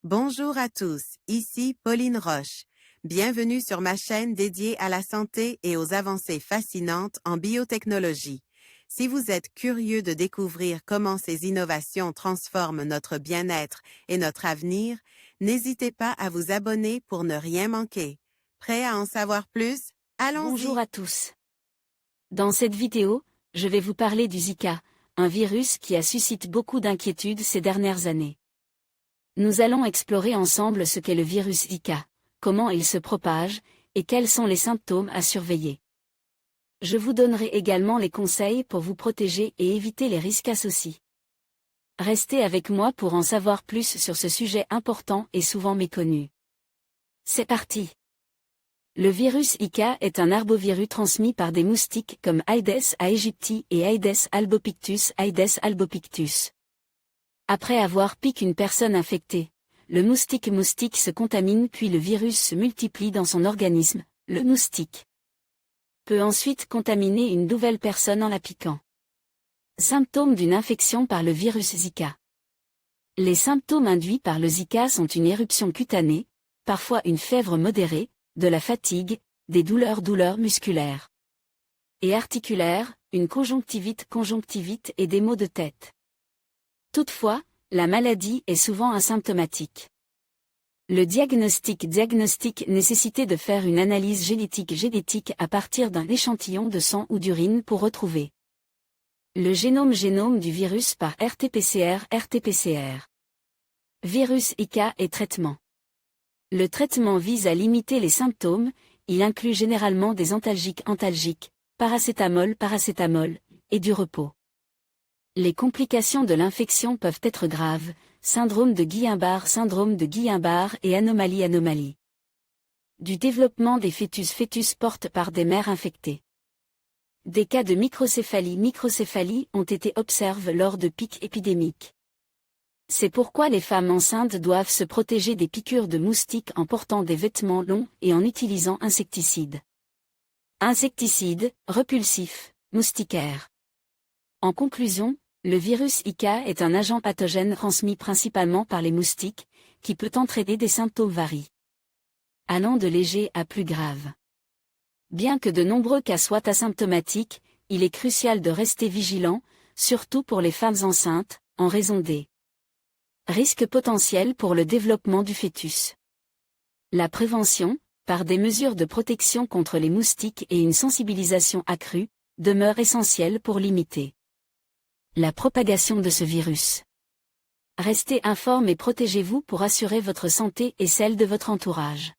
Bonjour à tous, ici Pauline Roche. Bienvenue sur ma chaîne dédiée à la santé et aux avancées fascinantes en biotechnologie. Si vous êtes curieux de découvrir comment ces innovations transforment notre bien-être et notre avenir, n'hésitez pas à vous abonner pour ne rien manquer. Prêt à en savoir plus? Bonjour Allons-y! à tous. Dans cette vidéo, je vais vous parler du Zika, un virus qui a suscité beaucoup d'inquiétudes ces dernières années. Nous allons explorer ensemble ce qu'est le virus Zika, comment il se propage, et quels sont les symptômes à surveiller. Je vous donnerai également les conseils pour vous protéger et éviter les risques associés. Restez avec moi pour en savoir plus sur ce sujet important et souvent méconnu. C'est parti! Le virus Zika est un arbovirus transmis par des moustiques comme Aedes aegypti et Aedes albopictus. Après avoir piqué une personne infectée, le moustique se contamine puis le virus se multiplie dans son organisme. Le moustique peut ensuite contaminer une nouvelle personne en la piquant. Symptômes d'une infection par le virus Zika. Les symptômes induits par le Zika sont une éruption cutanée, parfois une fièvre modérée, de la fatigue, des douleurs musculaires et articulaires, une conjonctivite et des maux de tête. Toutefois, la maladie est souvent asymptomatique. Le diagnostic nécessitait de faire une analyse génétique à partir d'un échantillon de sang ou d'urine pour retrouver le génome du virus par RT-PCR. Virus Zika et traitement. Le traitement vise à limiter les symptômes, il inclut généralement des antalgiques, paracétamol, et du repos. Les complications de l'infection peuvent être graves, syndrome de Guillain-Barré et anomalie. Du développement des fœtus portés par des mères infectées. Des cas de microcéphalie ont été observés lors de pics épidémiques. C'est pourquoi les femmes enceintes doivent se protéger des piqûres de moustiques en portant des vêtements longs et en utilisant insecticides. Insecticides, repulsifs, moustiquaires. En conclusion, le virus Zika est un agent pathogène transmis principalement par les moustiques, qui peut entraîner des symptômes variés, allant de légers à plus graves. Bien que de nombreux cas soient asymptomatiques, il est crucial de rester vigilant, surtout pour les femmes enceintes, en raison des risques potentiels pour le développement du fœtus. La prévention, par des mesures de protection contre les moustiques et une sensibilisation accrue, demeure essentielle pour limiter la propagation de ce virus. Restez informe et protégez-vous pour assurer votre santé et celle de votre entourage.